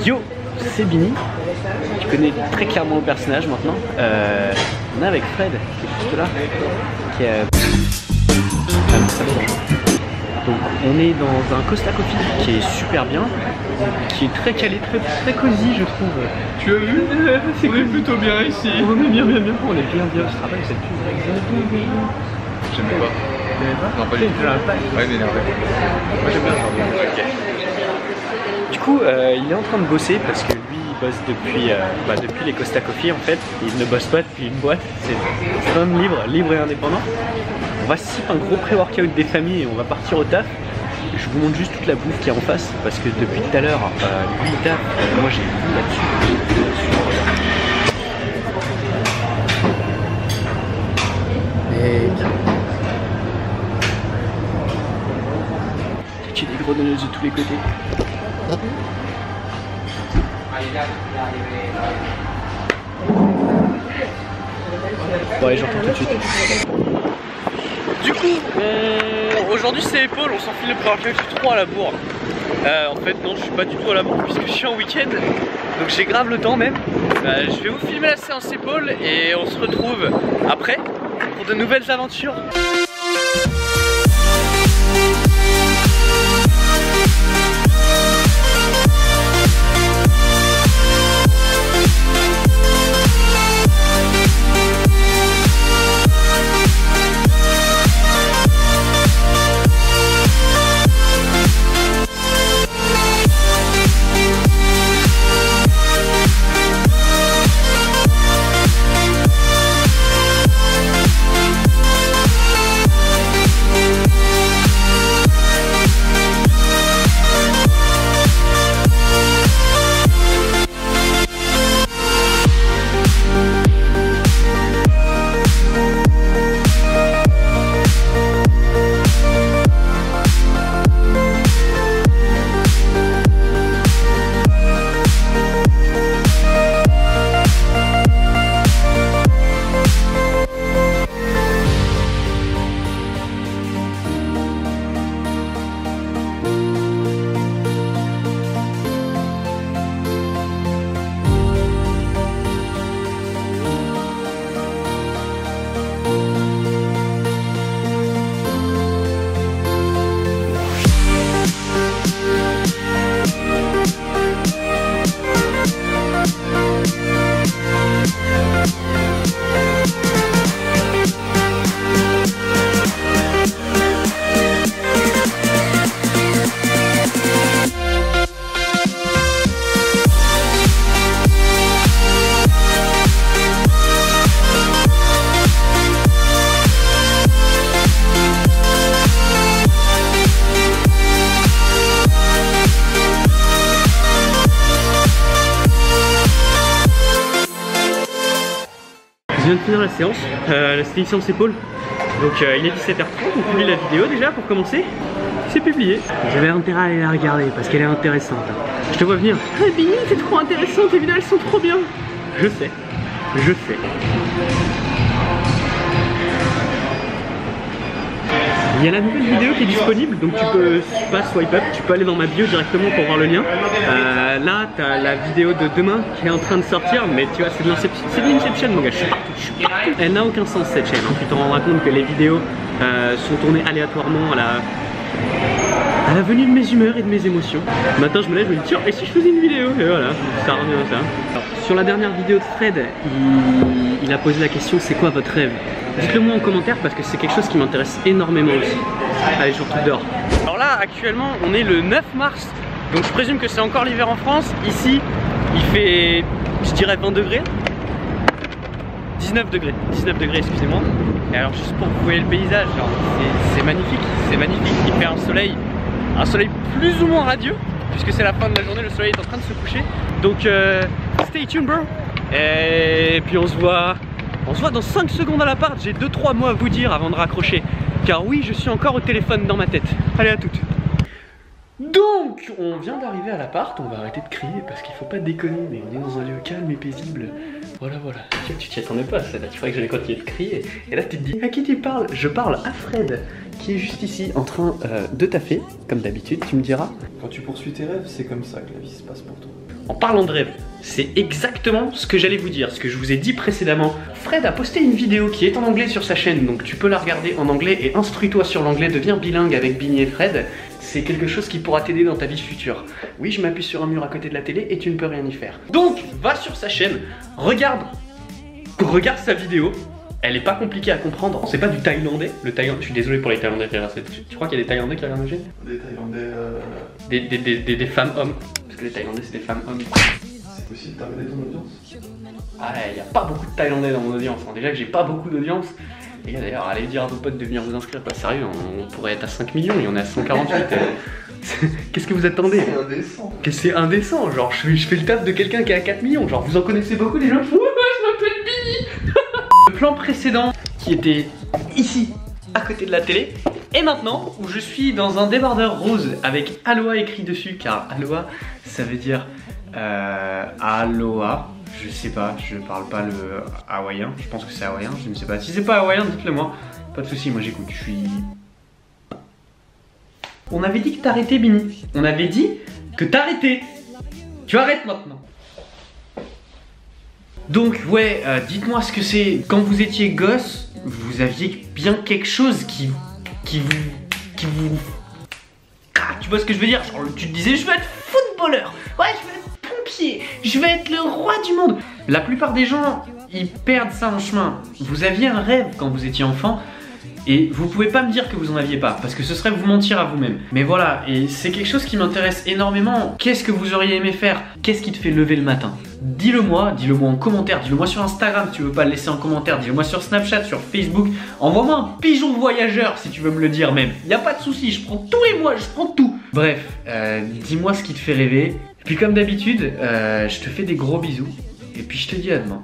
Yo, c'est Bini. Tu connais très clairement le personnage maintenant. On est avec Fred, qui est juste là. Qui est... Donc on est dans un Costa Coffee qui est super bien, qui est très calé, très cosy je trouve. Tu as vu? C'est plutôt bien ici. On est bien, on est bien. Je te rappelle cette pub. J'aime pas. Non, pas du tout. Ouais, mais énervé. Moi j'aime bien ça. Ok. Du coup, il est en train de bosser parce que lui il bosse depuis les Costa Coffee en fait. Il ne bosse pas depuis une boîte, c'est un homme libre et indépendant. On va sip un gros pré-workout des familles et on va partir au taf. Je vous montre juste toute la bouffe qui est en face parce que depuis tout à l'heure, lui il taf, moi j'ai vu là-dessus. Tu des grenouilles de tous les côtés. Bon allez, j'entends tout de suite. Du coup, aujourd'hui c'est épaule, on s'enfile le pré-workout, je suis trop à la bourre. En fait non, je suis pas du tout à la bourre puisque je suis en week-end, donc j'ai grave le temps même. Je vais vous filmer la séance épaule et on se retrouve après pour de nouvelles aventures. Je viens de finir la séance, c'était une séance épaule. Donc il est 17h30, on publie la vidéo déjà pour commencer. C'est publié. Vous avez intérêt à aller la regarder parce qu'elle est intéressante. Je te vois venir. Ah Bini, c'est trop intéressant, tes vidéos elles sont trop bien. Je sais. Il y a la nouvelle vidéo qui est disponible, donc tu peux pas swipe up, tu peux aller dans ma bio directement pour voir le lien. Là, tu as la vidéo de demain qui est en train de sortir, mais tu vois, c'est de l'Inception. C'est de l'Inception, mon gars, je suis partout. Elle n'a aucun sens cette chaîne, hein. Tu t'en rendras compte que les vidéos sont tournées aléatoirement à la venue de mes humeurs et de mes émotions. Matin, je me lève, je me dis tiens, et si je faisais une vidéo? Et voilà, ça revient à ça. Alors, sur la dernière vidéo de Fred, il a posé la question c'est quoi votre rêve? Dites-le moi en commentaire parce que c'est quelque chose qui m'intéresse énormément aussi. Allez, je retrouve dehors. Alors là, actuellement, on est le 9 mars, donc je présume que c'est encore l'hiver en France. Ici, il fait, je dirais 20 degrés. 19 degrés, excusez-moi. Et alors juste pour que vous voyez le paysage, c'est magnifique, il fait un soleil plus ou moins radieux, puisque c'est la fin de la journée, le soleil est en train de se coucher. Donc stay tuned bro. Et puis on se voit dans 5 secondes à l'appart, j'ai 2-3 mots à vous dire avant de raccrocher. Car oui, je suis encore au téléphone dans ma tête. Allez, à toutes. Donc, Donc on vient d'arriver à l'appart, on va arrêter de crier parce qu'il faut pas déconner, mais on est dans un lieu calme et paisible. Voilà. Tu t'y attendais pas, ça là, tu croyais que j'allais continuer de crier. Et là tu te dis, à qui tu parles? Je parle à Fred, qui est juste ici en train de taffer, comme d'habitude, tu me diras. Quand tu poursuis tes rêves, c'est comme ça que la vie se passe pour toi. En parlant de rêve, c'est exactement ce que j'allais vous dire, ce que je vous ai dit précédemment. Fred a posté une vidéo qui est en anglais sur sa chaîne, donc tu peux la regarder en anglais et instruis-toi sur l'anglais, deviens bilingue avec Bini et Fred. C'est quelque chose qui pourra t'aider dans ta vie future. Oui, je m'appuie sur un mur à côté de la télé et tu ne peux rien y faire. Donc, va sur sa chaîne, regarde sa vidéo. Elle est pas compliquée à comprendre, c'est pas du thaïlandais. Le thaïlandais, je suis désolé pour les thaïlandais. Tu crois qu'il y a des thaïlandais qui regardent ma chaîne? Des Des thaïlandais. des femmes hommes. Parce que les thaïlandais c'est des femmes hommes. C'est possible, t'as regardé ton audience? Ah, il n'y a pas beaucoup de thaïlandais dans mon audience. Hein. Déjà que j'ai pas beaucoup d'audience. Les gars, d'ailleurs, allez dire à vos potes de venir vous inscrire. Pas sérieux, on pourrait être à 5 millions et on est à 148. Qu'est-ce que vous attendez? C'est indécent. C'est indécent. Genre, je fais le taf de quelqu'un qui est à 4 millions. Genre, vous en connaissez beaucoup des gens qui font ouais, je m'appelle Bini. Le plan précédent qui était ici, à côté de la télé. Et maintenant, où je suis dans un débardeur rose avec Aloha écrit dessus, car Aloha, ça veut dire Aloha. Je sais pas, je parle pas le hawaïen, je pense que c'est hawaïen, je ne sais pas. Si c'est pas hawaïen, dites-le moi. Pas de soucis, moi j'écoute, je suis... On avait dit que t'arrêtais, Bini. On avait dit que t'arrêtais. Tu arrêtes maintenant. Donc ouais, dites-moi ce que c'est. Quand vous étiez gosse, vous aviez bien quelque chose qui vous... Ah, tu vois ce que je veux dire? Genre, tu te disais je veux être footballeur. Ouais, je veux être pompier. Je vais être le roi du monde. La plupart des gens, ils perdent ça en chemin. Vous aviez un rêve quand vous étiez enfant. Et vous pouvez pas me dire que vous en aviez pas, parce que ce serait vous mentir à vous-même. Mais voilà, et c'est quelque chose qui m'intéresse énormément. Qu'est-ce que vous auriez aimé faire? Qu'est-ce qui te fait lever le matin? Dis-le moi en commentaire, dis-le moi sur Instagram si tu veux pas le laisser en commentaire, dis-le moi sur Snapchat, sur Facebook. Envoie-moi un pigeon voyageur si tu veux me le dire même. Y a pas de souci, je prends tous les mois, je prends tout. Bref, dis-moi ce qui te fait rêver. Et puis comme d'habitude, je te fais des gros bisous. Et puis je te dis à demain.